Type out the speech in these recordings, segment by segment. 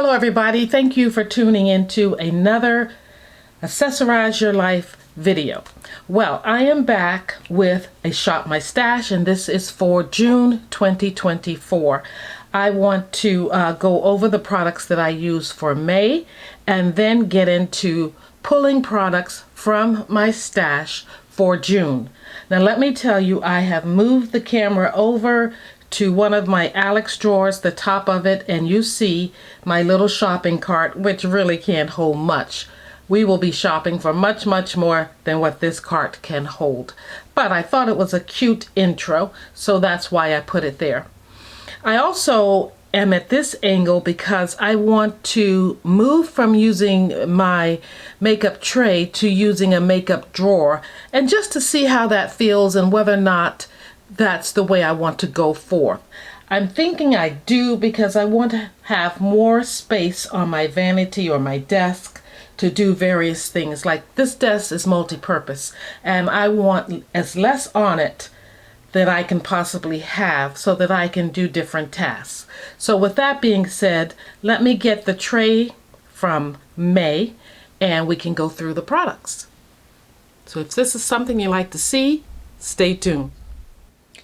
Hello everybody, thank you for tuning into another Accessorize Your Life video. Well, I am back with a Shop My Stash, and this is for June 2024. I want to go over the products that I use for May and then get into pulling products from my stash for June. Now let me tell you, I have moved the camera over to one of my Alex drawers, the top of it, and you see my little shopping cart, which really can't hold much. We will be shopping for much, much more than what this cart can hold. But I thought it was a cute intro, so that's why I put it there. I also am at this angle because I want to move from using my makeup tray to using a makeup drawer, and just to see how that feels and whether or not that's the way I want to go forth. I'm thinking I do because I want to have more space on my vanity or my desk to do various things. Like this desk is multi-purpose and I want as less on it that I can possibly have so that I can do different tasks. So with that being said, let me get the tray from May and we can go through the products. So if this is something you like to see, stay tuned.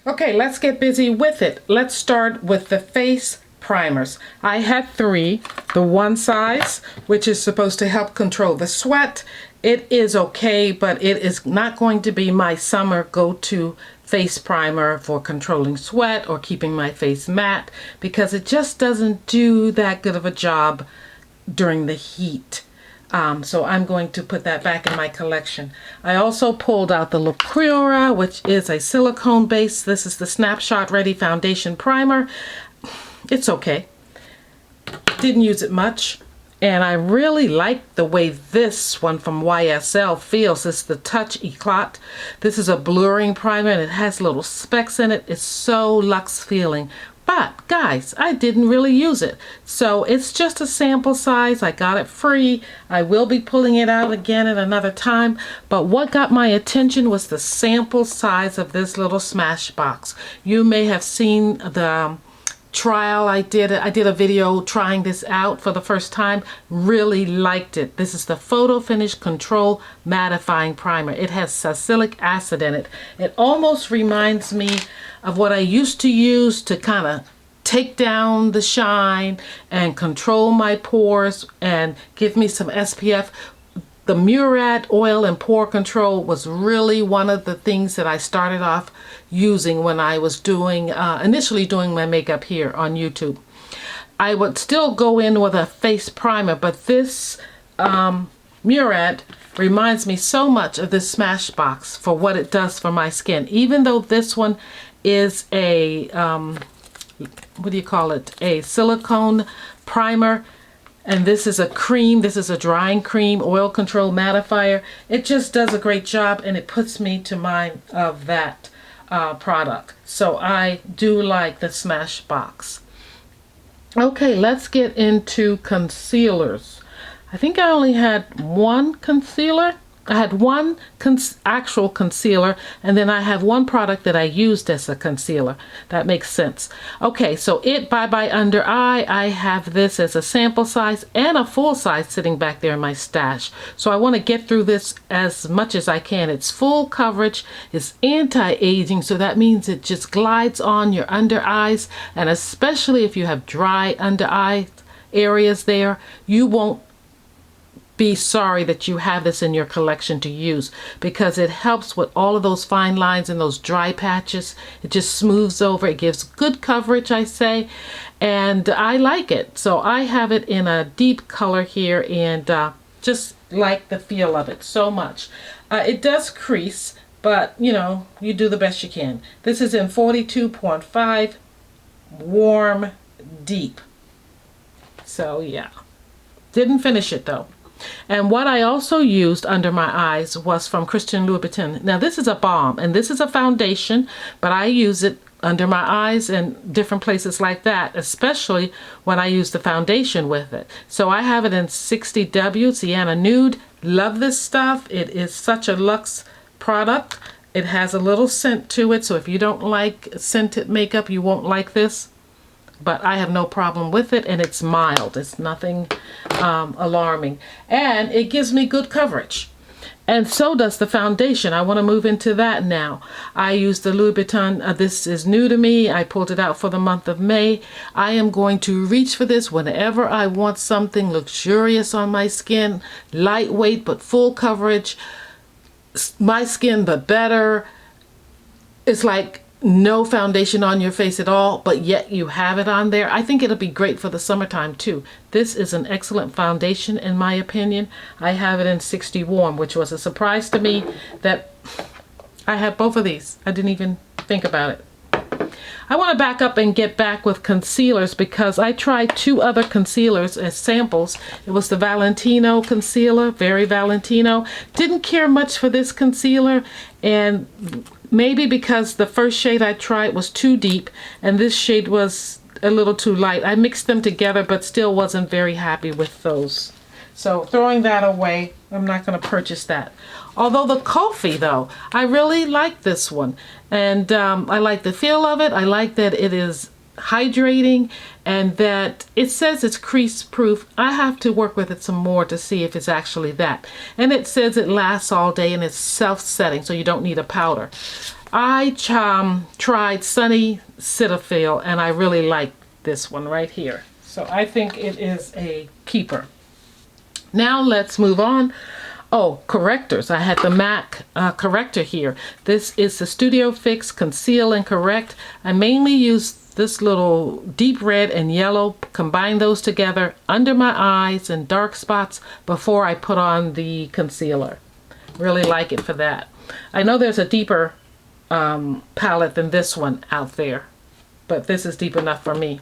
Okay, let's get busy with it. Let's start with the face primers. I had 3. The one size, which is supposed to help control the sweat. It is okay, but it is not going to be my summer go-to face primer for controlling sweat or keeping my face matte, because it just doesn't do that good of a job during the heat. So I'm going to put that back in my collection. I also pulled out the Lacura, which is a silicone base. This is the Snapshot Ready Foundation Primer. It's okay. Didn't use it much. And I really like the way this one from YSL feels. It's the Touch Eclat. This is a blurring primer and it has little specks in it. It's so luxe feeling. But guys, I didn't really use it. So it's just a sample size. I got it free. I will be pulling it out again at another time. But what got my attention was the sample size of this little Smashbox. You may have seen the trial I did a video trying this out for the first time. Really liked it. This is the Photo Finish Control Mattifying Primer. It has salicylic acid in it. It almost reminds me of what I used to use to kind of take down the shine and control my pores and give me some SPF. The Murad Oil and Pore Control was really one of the things that I started off using when I was doing, initially doing my makeup here on YouTube. I would still go in with a face primer, but this Murad reminds me so much of this Smashbox for what it does for my skin. Even though this one is a, what do you call it, a silicone primer, and this is a cream, this is a drying cream, oil control mattifier. It just does a great job and it puts me to mind of that product. So I do like the Smashbox. Okay, let's get into concealers. I think I only had one concealer. I had one actual concealer, and then I have one product that I used as a concealer. That makes sense. Okay, so Bye Bye Under Eye, I have this as a sample size and a full size sitting back there in my stash. So I want to get through this as much as I can. It's full coverage, it's anti-aging, so that means it just glides on your under eyes, and especially if you have dry under eye areas there, you won't be sorry that you have this in your collection to use, because it helps with all of those fine lines and those dry patches. It just smooths over. It gives good coverage, I say, and I like it. So I have it in a deep color here, and just like the feel of it so much. It does crease, but you know, you do the best you can. This is in 42.5 warm deep. So yeah, didn't finish it though. And what I also used under my eyes was from Christian Louboutin. Now this is a balm and this is a foundation, but I use it under my eyes and different places like that, especially when I use the foundation with it. So I have it in 60W Sienna Nude. Love this stuff. It is such a luxe product. It has a little scent to it, so if you don't like scented makeup, you won't like this. but I have no problem with it, and it's mild. It's nothing alarming, and it gives me good coverage. And so does the foundation. I want to move into that now. I use the Louis Vuitton. This is new to me. I pulled it out for the month of May. I am going to reach for this whenever I want something luxurious on my skin, lightweight but full coverage, my skin but better. It's like no foundation on your face at all, but yet you have it on there. I think it'll be great for the summertime too. This is an excellent foundation in my opinion. I have it in 60 warm, which was a surprise to me that I have both of these. I didn't even think about it. I want to back up and get back with concealers because I tried 2 other concealers as samples. It was the Valentino concealer, very Valentino. Didn't care much for this concealer, and maybe because the first shade I tried was too deep and this shade was a little too light. I mixed them together but still wasn't very happy with those. So throwing that away, I'm not going to purchase that. Although the coffee though, I really like this one. And I like the feel of it. I like that it is hydrating and that it says it's crease proof. I have to work with it some more to see if it's actually that. And it says it lasts all day and it's self-setting, so you don't need a powder. I tried Sunny Cetaphil and I really like this one right here. So I think it is a keeper. Now let's move on. Oh, correctors. I had the MAC corrector here. This is the Studio Fix Conceal and Correct. I mainly use this little deep red and yellow, combine those together under my eyes and dark spots before I put on the concealer. Really like it for that. I know there's a deeper palette than this one out there, but this is deep enough for me.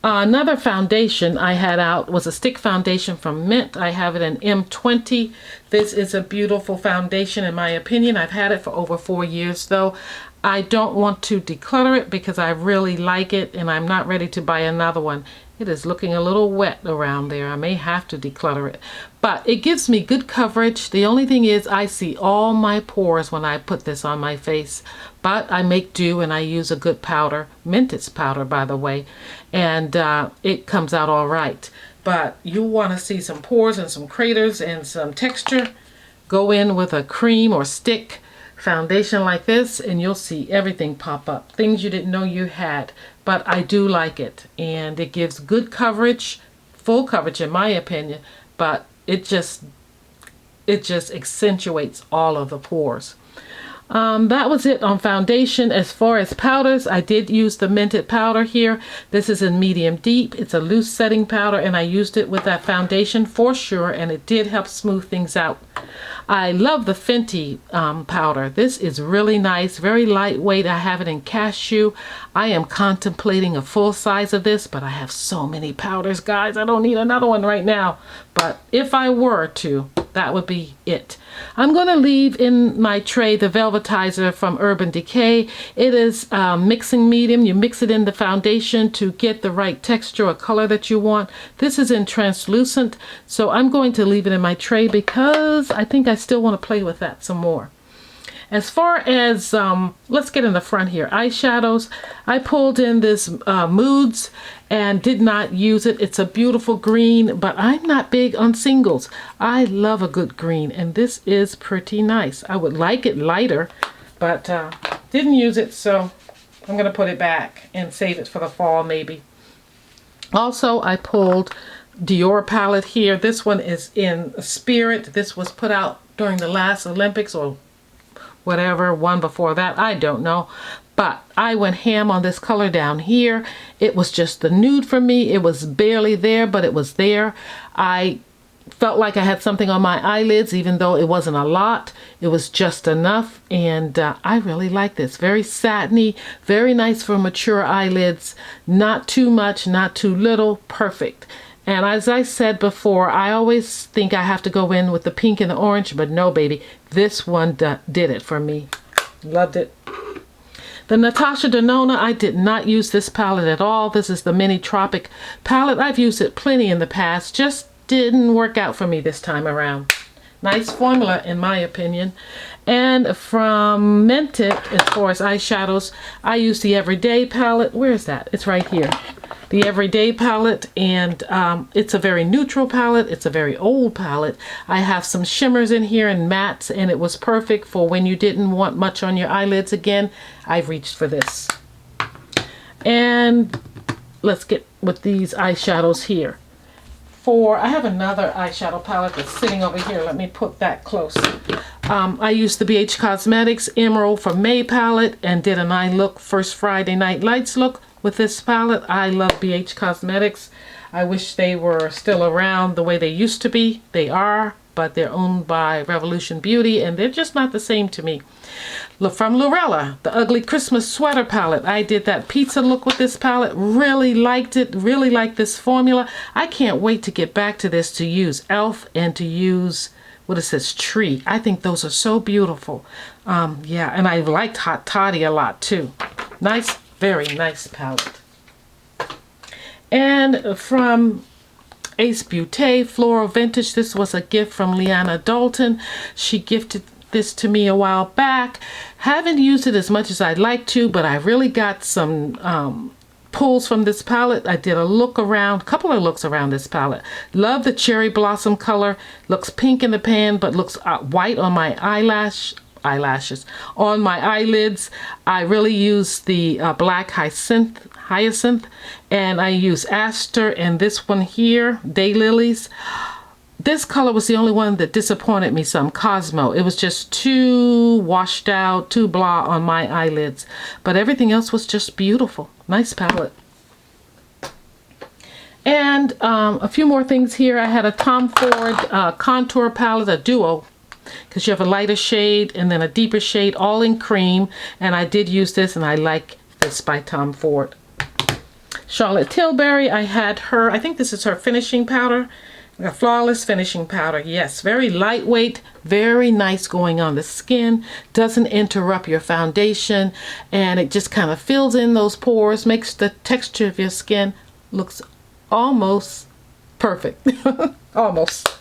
Another foundation I had out was a stick foundation from Mint. I have it in M20. This is a beautiful foundation in my opinion. I've had it for over 4 years though. I don't want to declutter it because I really like it and I'm not ready to buy another one. It is looking a little wet around there. I may have to declutter it. But it gives me good coverage. The only thing is I see all my pores when I put this on my face. But I make do and I use a good powder. Mint's powder, by the way. And it comes out all right. But you want to see some pores and some craters and some texture. Go in with a cream or stick foundation like this and you'll see everything pop up. Things you didn't know you had. But I do like it. And it gives good coverage. Full coverage in my opinion. But it just accentuates all of the pores. That was it on foundation. As far as powders, I did use the Minted powder here. This is in medium deep. It's a loose setting powder and I used it with that foundation for sure and it did help smooth things out. I love the Fenty powder. This is really nice, very lightweight. I have it in cashew. I am contemplating a full size of this, but I have so many powders, guys. I don't need another one right now. But if I were to, that would be it. I'm going to leave in my tray the Velvetizer from Urban Decay. It is mixing medium. You mix it in the foundation to get the right texture or color that you want. This is in translucent, so I'm going to leave it in my tray because I think I still want to play with that some more. As far as, let's get in the front here, eyeshadows, I pulled in this Moods and did not use it. It's a beautiful green, but I'm not big on singles. I love a good green, and this is pretty nice. I would like it lighter, but didn't use it, so I'm going to put it back and save it for the fall maybe. Also, I pulled Dior palette here. This one is in Spirit. This was put out during the last Olympics or whatever, one before that, I don't know. But I went ham on this color down here. It was just the nude for me. It was barely there, but it was there. I felt like I had something on my eyelids, even though it wasn't a lot. It was just enough, and I really like this. Very satiny, very nice for mature eyelids. Not too much, not too little, perfect. And as I said before, I always think I have to go in with the pink and the orange, but no, baby. This one did it for me. Loved it. The Natasha Denona, I did not use this palette at all. This is the Mini Tropic palette. I've used it plenty in the past. Just didn't work out for me this time around. Nice formula in my opinion. And from Mented, as far as eyeshadows, I use the Everyday palette. Where is that? It's right here. The Everyday palette, and it's a very neutral palette. It's a very old palette. I have some shimmers in here and mattes, and it was perfect for when you didn't want much on your eyelids again. I've reached for this. And let's get with these eyeshadows here. I have another eyeshadow palette that's sitting over here. Let me put that close. I used the BH Cosmetics Emerald for May palette and did an eye look, first Friday Night Lights look with this palette. I love BH Cosmetics. I wish they were still around the way they used to be. They are, but they're owned by Revolution Beauty, and they're just not the same to me. Look, from Lorella, the Ugly Christmas Sweater palette. I did that pizza look with this palette. Really liked it. Really like this formula. I can't wait to get back to this, to use Elf and to use, what is this, Tree. I think those are so beautiful. Yeah, and I liked Hot Toddy a lot too. Nice, very nice palette. And from Ace Beauté Floral Vintage, this was a gift from Leanna Dalton. She gifted this to me a while back. Haven't used it as much as I'd like to, but I really got some pulls from this palette. I did a look around, a couple of looks around this palette. Love the cherry blossom color. Looks pink in the pan, but looks white on my eyelashes. On my eyelids, I really use the black hyacinth, and I use Aster, and this one here, Daylilies. This color was the only one that disappointed me some, Cosmo. It was just too washed out, too blah on my eyelids. But everything else was just beautiful. Nice palette. And a few more things here. I had a Tom Ford contour palette, a duo, because you have a lighter shade and then a deeper shade, all in cream. And I did use this, and I like this by Tom Ford. Charlotte Tilbury, I had her, I think this is her finishing powder. A Flawless Finishing Powder. Yes, very lightweight, very nice going on the skin, doesn't interrupt your foundation, and it just kind of fills in those pores, makes the texture of your skin looks almost perfect. Almost.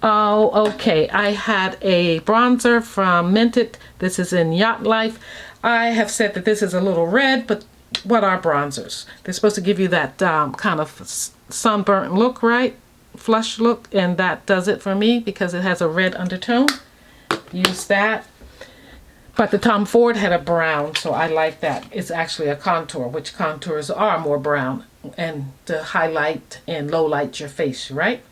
Oh, okay. I had a bronzer from Mented. This is in Yacht Life. I have said that this is a little red, but what are bronzers? They're supposed to give you that kind of sunburnt look, right? Flush look, and that does it for me because it has a red undertone. Use that. But the Tom Ford had a brown, so I like that. It's actually a contour, which contours are more brown, and to highlight and low light your face, right?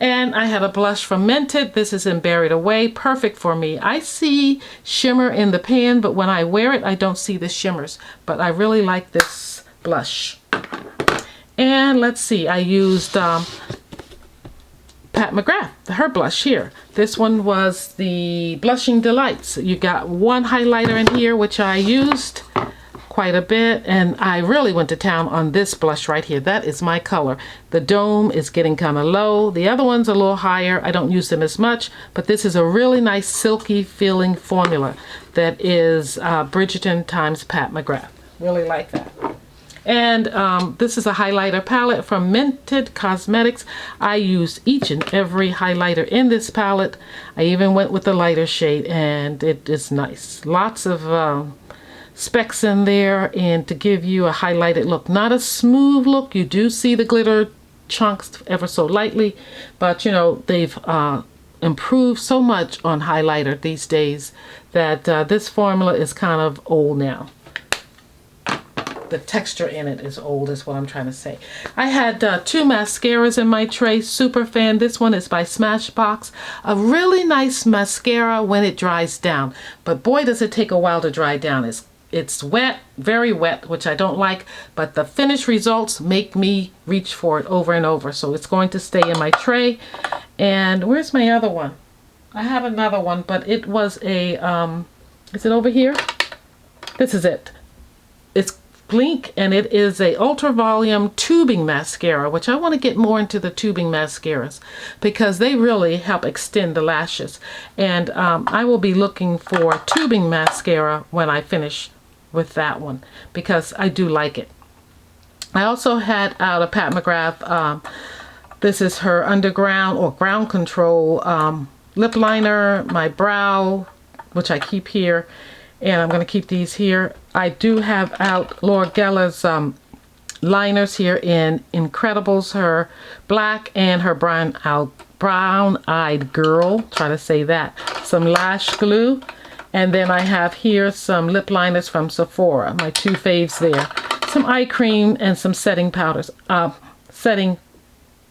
And I had a blush from Mented. This is in Buried Away. Perfect for me. I see shimmer in the pan, but when I wear it, I don't see the shimmers. But I really like this blush. And let's see, I used Pat McGrath, her blush here. This one was the Blushing Delights. You got one highlighter in here, which I used quite a bit, and I really went to town on this blush right here. That is my color. The dome is getting kind of low. The other one's a little higher. I don't use them as much, but this is a really nice silky feeling formula that is Bridgerton times Pat McGrath. Really like that. And this is a highlighter palette from Mented Cosmetics. I used each and every highlighter in this palette. I even went with the lighter shade, and it is nice. Lots of specks in there, and to give you a highlighted look. Not a smooth look. You do see the glitter chunks ever so lightly, but you know, they've improved so much on highlighter these days that this formula is kind of old now. The texture in it is old, is what I'm trying to say. I had two mascaras in my tray. Super fan. This one is by Smashbox. A really nice mascara when it dries down, but boy does it take a while to dry down. It's wet, very wet, which I don't like, but the finished results make me reach for it over and over. So it's going to stay in my tray. And where's my other one? I have another one, but it was a is it over here? This is it. It's Blink, and it is a ultra volume tubing mascara, which I want to get more into the tubing mascaras because they really help extend the lashes. And I will be looking for tubing mascara when I finish with that one because I do like it. I also had out a Pat McGrath This is her Underground or Ground Control lip liner, my brow, which I keep here, and I'm going to keep these here. I do have out Laura Geller's liners here in Incredibles, her black and her brown-eyed girl, try to say that, some lash glue, and then I have here some lip liners from Sephora, my two faves there, some eye cream and some setting powders, setting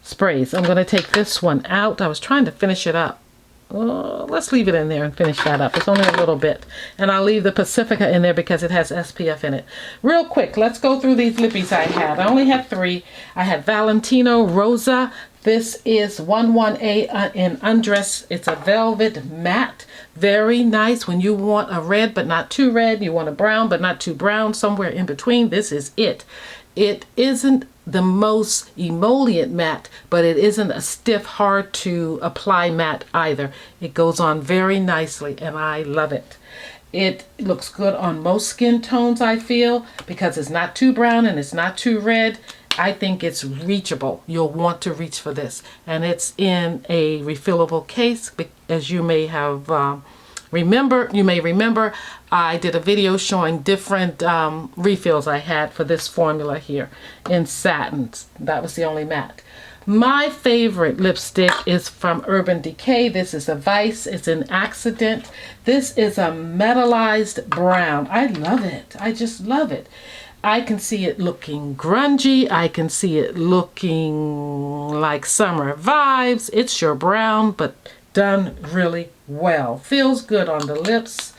sprays. I'm going to take this one out. I was trying to finish it up. Let's leave it in there and finish that up. It's only a little bit. And I'll leave the Pacifica in there because it has SPF in it. Real quick, let's go through these lippies I had. I only had 3. I had Valentino Rosa. This is 11A in Undress. It's a velvet matte. Very nice when you want a red but not too red. You want a brown but not too brown. Somewhere in between. This is it. It isn't the most emollient matte, but it isn't a stiff, hard to apply matte either. It goes on very nicely and I love it. It looks good on most skin tones, I feel, because it's not too brown and it's not too red. I think it's reachable. You'll want to reach for this. And it's in a refillable case, as you may have remember I did a video showing different refills I had for this formula here in satins. That was the only matte. My favorite lipstick is from Urban Decay. This is a Vice. It's an Accident. This is a metallized brown. I love it. I just love it. I can see it looking grungy. I can see it looking like summer vibes. It's your brown, but done really well. Feels good on the lips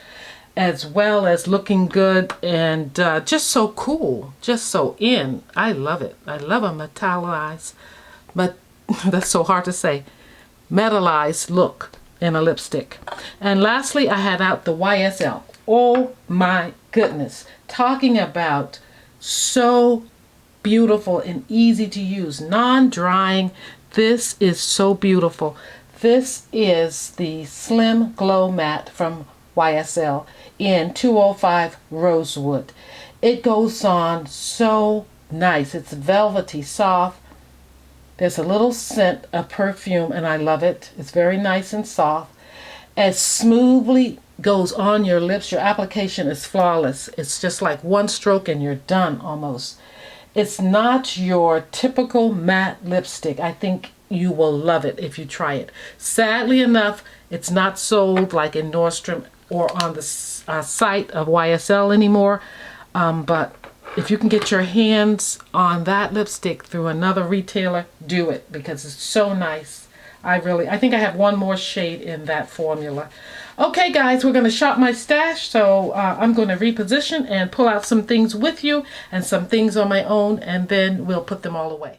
as well as looking good and just so cool, just so in. I love it. I love a metallized, but that's so hard to say, metallized look in a lipstick. And lastly, I had out the YSL. Oh my goodness. Talking about so beautiful and easy to use, non-drying. This is so beautiful. This is the Slim Glow Matte from YSL in 205 Rosewood. It goes on so nice. It's velvety soft. There's a little scent of perfume and I love it. It's very nice and soft. As smoothly goes on your lips. Your application is flawless. It's just like one stroke and you're done almost. It's not your typical matte lipstick. I think you will love it if you try it. Sadly enough, it's not sold like in Nordstrom or on the site of YSL anymore. But if you can get your hands on that lipstick through another retailer, do it because it's so nice. I think I have one more shade in that formula. Okay guys, we're going to shop my stash, so I'm going to reposition and pull out some things with you and some things on my own, and then we'll put them all away.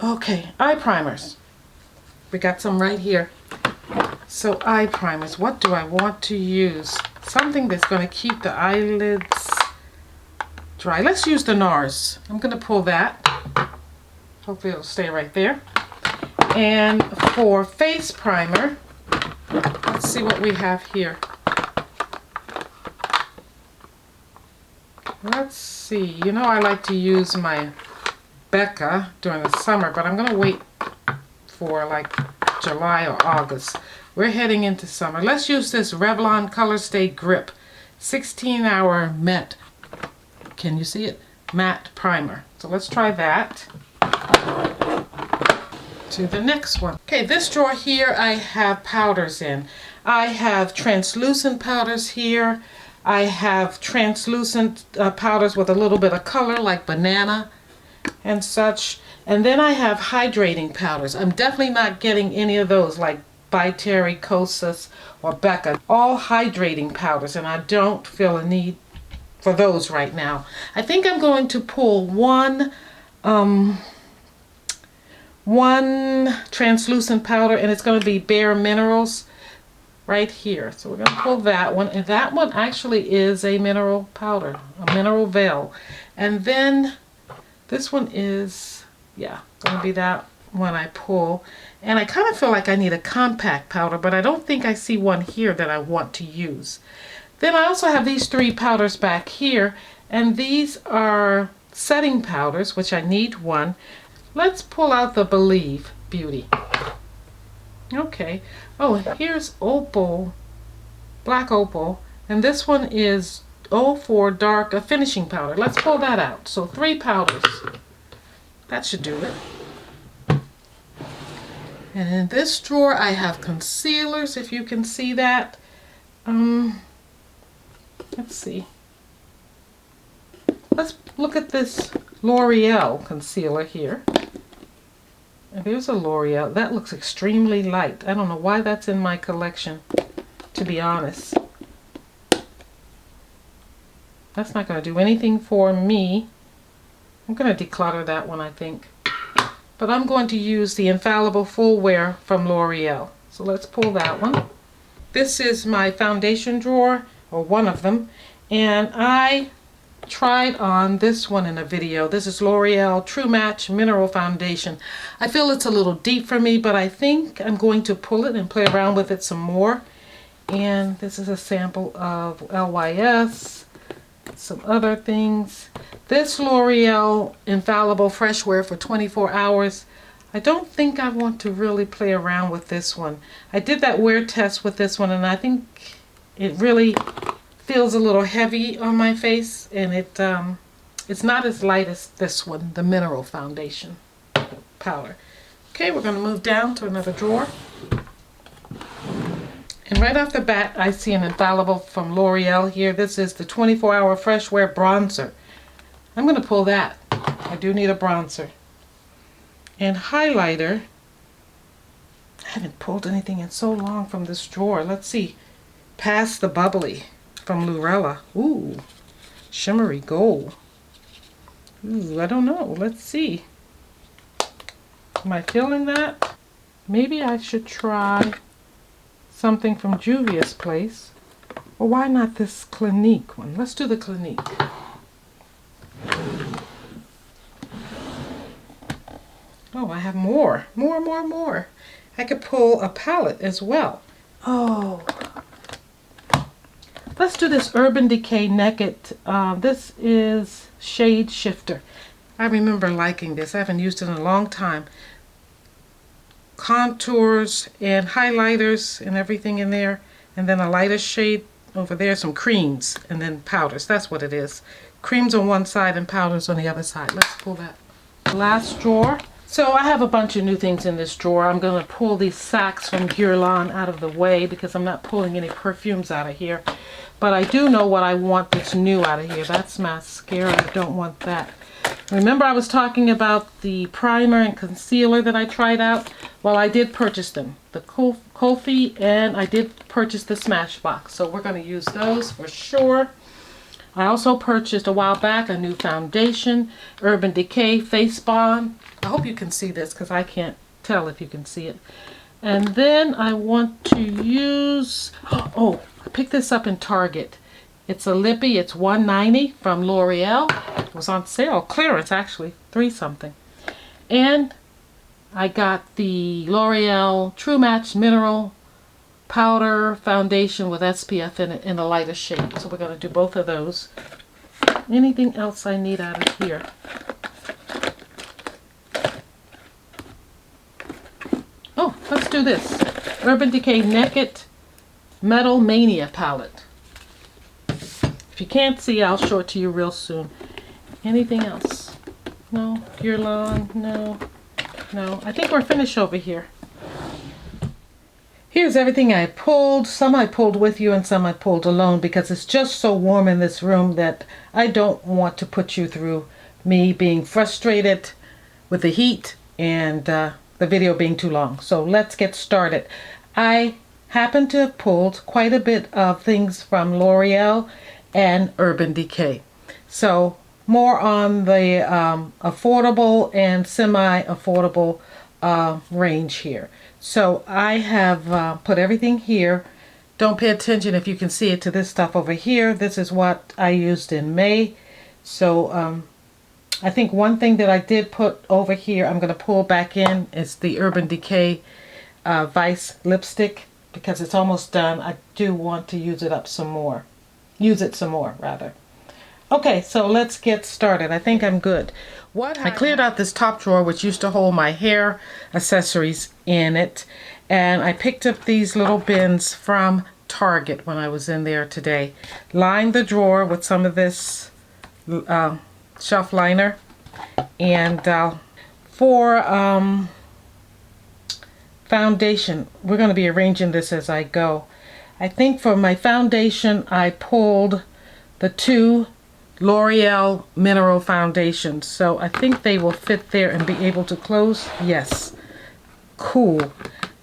Okay, eye primers. We got some right here. So eye primers, what do I want to use? Something that's going to keep the eyelids dry. Let's use the NARS. I'm going to pull that. Hopefully it'll stay right there. And for face primer, let's see what we have here. Let's see. You know I like to use my Becca during the summer, but I'm going to wait for like July or August. We're heading into summer. Let's use this Revlon Color Stay Grip 16-hour matte. Can you see it? Matte primer. So let's try that. To the next one. Okay, this drawer here I have powders in. I have translucent powders here. I have translucent powders with a little bit of color like banana and such. And then I have hydrating powders. I'm definitely not getting any of those like By Terry, Kosas, or Becca. All hydrating powders, and I don't feel a need for those right now. I think I'm going to pull one translucent powder, and it's going to be Bare Minerals right here. So we're going to pull that one, and that one actually is a mineral powder, a mineral veil. And then this one is, yeah, going to be that one I pull. And I kind of feel like I need a compact powder, but I don't think I see one here that I want to use. Then I also have these 3 powders back here, and these are setting powders, which I need one. let's pull out the Believe Beauty. Okay. Oh, here's Opal, Black Opal, and this one is 04 Dark, a finishing powder. Let's pull that out. So 3 powders. That should do it. And in this drawer I have concealers, if you can see that. Let's see. Let's look at this L'Oreal concealer here. And there's a L'Oreal. That looks extremely light. I don't know why that's in my collection, to be honest. That's not going to do anything for me. I'm going to declutter that one, I think. But I'm going to use the Infallible Full Wear from L'Oreal. So let's pull that one. This is my foundation drawer, or one of them. And I tried on this one in a video. This is L'Oreal True Match Mineral Foundation. I feel it's a little deep for me, but I think I'm going to pull it and play around with it some more. And this is a sample of LYS, some other things. This L'Oreal Infallible Fresh Wear for 24 hours. I don't think I want to really play around with this one. I did that wear test with this one, and I think it really feels a little heavy on my face, and it's not as light as this one, the Mineral Foundation powder. Okay, we're going to move down to another drawer. And right off the bat, I see an Infallible from L'Oreal here. This is the 24-Hour Fresh Wear Bronzer. I'm going to pull that. I do need a bronzer. And highlighter. I haven't pulled anything in so long from this drawer. Let's see. Past the Bubbly from Lurella. Ooh, shimmery gold. Ooh, I don't know. Let's see. Am I feeling that? Maybe I should try something from Juvia's Place. Or why not this Clinique one? Let's do the Clinique. Oh, I have more. More. I could pull a palette as well. Oh. Let's do this Urban Decay Naked. This is Shade Shifter. I remember liking this. I haven't used it in a long time. Contours and highlighters and everything in there. And then a lighter shade over there. Some creams and then powders. That's what it is. Creams on one side and powders on the other side. Let's pull that. Last drawer. So I have a bunch of new things in this drawer. I'm going to pull these sacks from Guerlain out of the way because I'm not pulling any perfumes out of here. But I do know what I want that's new out of here. That's mascara. I don't want that. Remember I was talking about the primer and concealer that I tried out? Well, I did purchase them. The Kofi, and I did purchase the Smashbox. So we're going to use those for sure. I also purchased a while back a new foundation, Urban Decay Face Bond. I hope you can see this because I can't tell if you can see it. And then I want to use, oh, I picked this up in Target. It's a lippy, it's $1.90 from L'Oreal. It was on sale, clearance actually, 3 something. And I got the L'Oreal True Match Mineral Powder Foundation with SPF in it in a lighter shade. So we're going to do both of those. Anything else I need out of here? Oh, let's do this. Urban Decay Naked Metal Mania palette. If you can't see, I'll show it to you real soon. Anything else? No? Guerlain? No. I think we're finished over here. Here's everything I pulled. Some I pulled with you and some I pulled alone because it's just so warm in this room that I don't want to put you through me being frustrated with the heat and the video being too long. So let's get started. I happen to have pulled quite a bit of things from L'Oreal and Urban Decay. So more on the affordable and semi-affordable range here. So I have put everything here. Don't pay attention if you can see it to this stuff over here. This is what I used in May. So I think one thing that I did put over here, I'm going to pull back in, is the Urban Decay Vice lipstick because it's almost done. I do want to use it up some more. Use it some more, rather. Okay, so let's get started. I think I'm good. I cleared out this top drawer, which used to hold my hair accessories in it, and I picked up these little bins from Target when I was in there today. Lined the drawer with some of this shelf liner, and for foundation, we're going to be arranging this as I go. I think for my foundation, I pulled the two L'Oreal Mineral Foundations. So I think they will fit there and be able to close. Yes. Cool.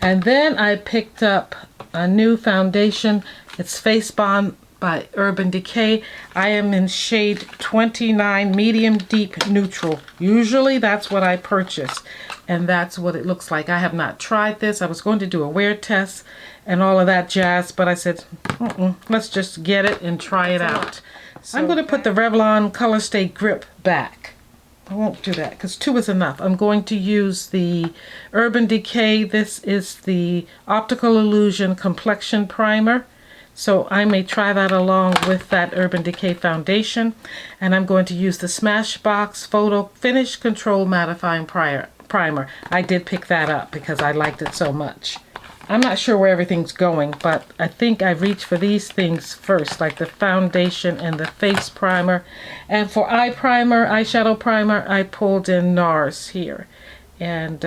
And then I picked up a new foundation. It's Face Bond by Urban Decay. I am in shade 29 Medium Deep Neutral. Usually that's what I purchase. And that's what it looks like. I have not tried this. I was going to do a wear test and all of that jazz, but I said, let's just get it and try it out. So I'm going to put the Revlon Color Stay Grip back. I won't do that because 2 is enough. I'm going to use the Urban Decay. This is the Optical Illusion Complexion Primer. So I may try that along with that Urban Decay foundation. And I'm going to use the Smashbox Photo Finish Control Mattifying Primer. I did pick that up because I liked it so much. I'm not sure where everything's going, but I think I reached for these things first, like the foundation and the face primer. And for eye primer, eyeshadow primer, I pulled in NARS here. And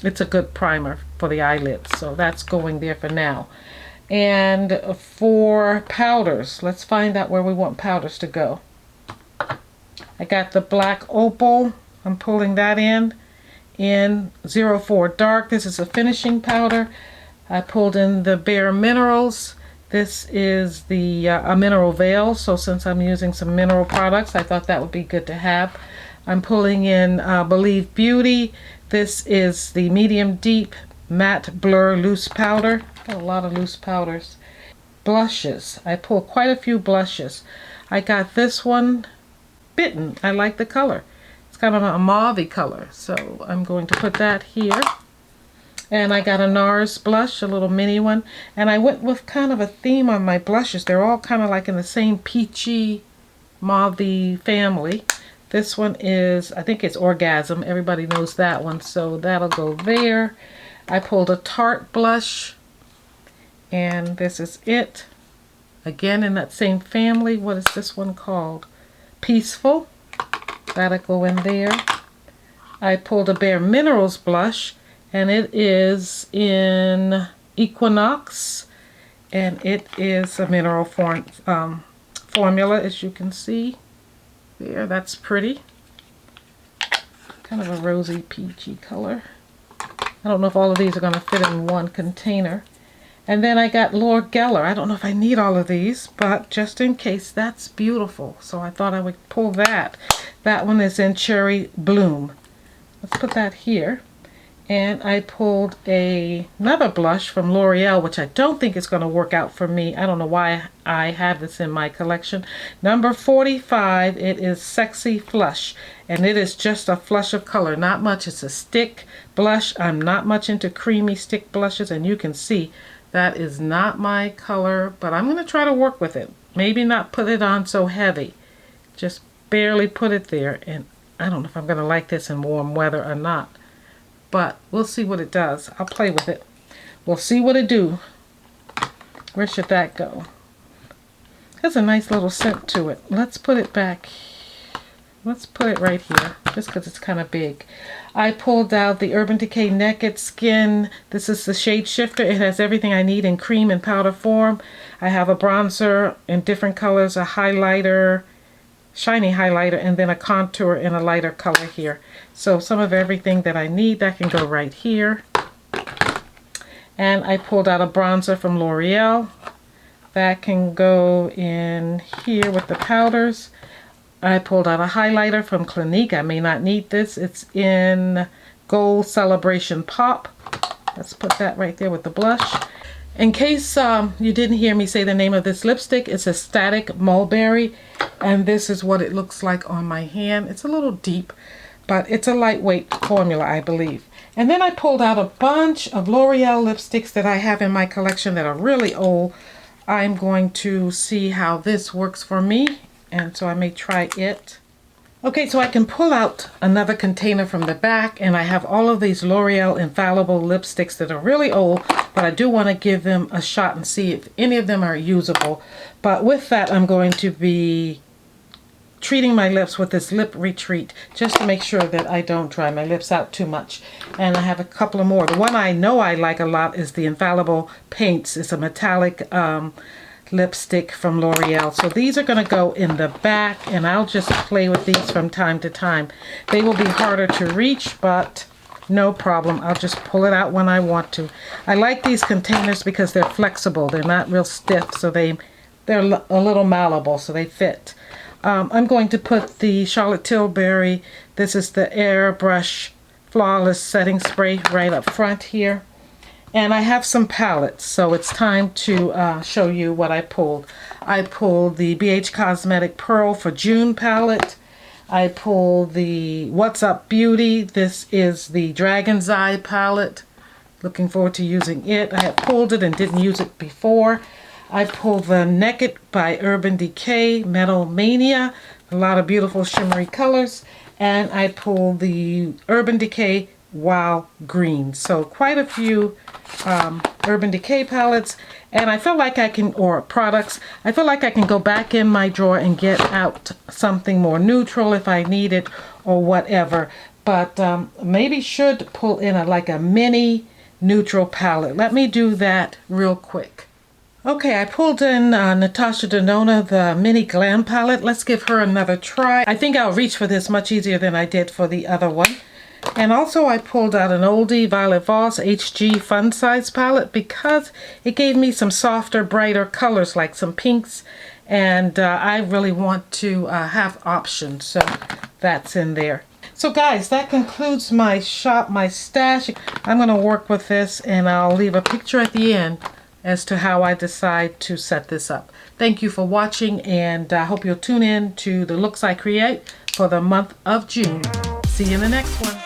it's a good primer for the eyelids, so that's going there for now. And for powders, let's find out where we want powders to go. I got the Black Opal. I'm pulling that in 04 Dark. This is a finishing powder. I pulled in the Bare Minerals. This is the a mineral veil, so since I'm using some mineral products, I thought that would be good to have. I'm pulling in Believe Beauty. This is the Medium Deep Matte Blur Loose Powder. Got a lot of loose powders. Blushes. I pulled quite a few blushes. I got this one, Bitten. I like the color. It's kind of a mauve color, so I'm going to put that here. And I got a NARS blush, a little mini one. And I went with kind of a theme on my blushes. They're all kind of like in the same peachy mauve family. This one is, I think it's Orgasm. Everybody knows that one, so that'll go there. I pulled a Tarte blush, and this is it. Again, in that same family. What is this one called? Peaceful. That'll go in there. I pulled a Bare Minerals blush, and it is in Equinox, and it is a mineral formula, as you can see there. That's pretty. Kind of a rosy peachy color. I don't know if all of these are going to fit in one container. And then I got Laura Geller. I don't know if I need all of these, but just in case, that's beautiful. So I thought I would pull that. That one is in Cherry Bloom. Let's put that here. And I pulled another blush from L'Oreal, which I don't think is going to work out for me. I don't know why I have this in my collection. Number 45, it is Sexy Flush. And it is just a flush of color. Not much. It's a stick blush. I'm not much into creamy stick blushes, and you can see that is not my color, but I'm going to try to work with it. Maybe not put it on so heavy. Just barely put it there. And I don't know if I'm going to like this in warm weather or not. But we'll see what it does. I'll play with it. We'll see what it do. Where should that go? Has a nice little scent to it. Let's put it back. Let's put it right here, just because it's kind of big. I pulled out the Urban Decay Naked Skin. This is the shade shifter. It has everything I need in cream and powder form. I have a bronzer in different colors, a highlighter, shiny highlighter, and then a contour in a lighter color here. So some of everything that I need, that can go right here. And I pulled out a bronzer from L'Oreal. That can go in here with the powders. I pulled out a highlighter from Clinique. I may not need this. It's in Gold Celebration Pop. Let's put that right there with the blush. In case you didn't hear me say the name of this lipstick, it's a Static Mulberry. And this is what it looks like on my hand. It's a little deep, but it's a lightweight formula, I believe. And then I pulled out a bunch of L'Oreal lipsticks that I have in my collection that are really old. I'm going to see how this works for me and so I may try it. Okay, so I can pull out another container from the back, and I have all of these L'Oreal Infallible lipsticks that are really old, but I do want to give them a shot and see if any of them are usable. But with that, I'm going to be treating my lips with this Lip Retreat just to make sure that I don't dry my lips out too much. And I have a couple of more. The one I know I like a lot is the Infallible Paints. It's a metallic lipstick from L'Oreal. So these are going to go in the back, and I'll just play with these from time to time. They will be harder to reach, but no problem. I'll just pull it out when I want to. I like these containers because they're flexible. They're not real stiff, so they're a little malleable, so they fit. I'm going to put the Charlotte Tilbury, this is the Airbrush Flawless Setting Spray right up front here. And I have some palettes, so it's time to show you what I pulled. I pulled the BH Cosmetic Pearl for June palette. I pulled the What's Up Beauty. This is the Dragon's Eye palette. Looking forward to using it. I had pulled it and didn't use it before. I pulled the Naked by Urban Decay Metal Mania. A lot of beautiful shimmery colors. And I pulled the Urban Decay Wild Green. So quite a few Urban Decay palettes, and I feel like I can, or products, I feel like I can go back in my drawer and get out something more neutral if I need it or whatever, but maybe should pull in like a mini neutral palette. Let me do that real quick. Okay, I pulled in Natasha Denona, the Mini Glam palette. Let's give her another try. I think I'll reach for this much easier than I did for the other one. And also I pulled out an oldie Violet Voss HG Fun Size palette because it gave me some softer, brighter colors like some pinks. And I really want to have options, so that's in there. So guys, that concludes my shop, my stash. I'm going to work with this, and I'll leave a picture at the end as to how I decide to set this up. Thank you for watching, and I hope you'll tune in to the looks I create for the month of June. See you in the next one.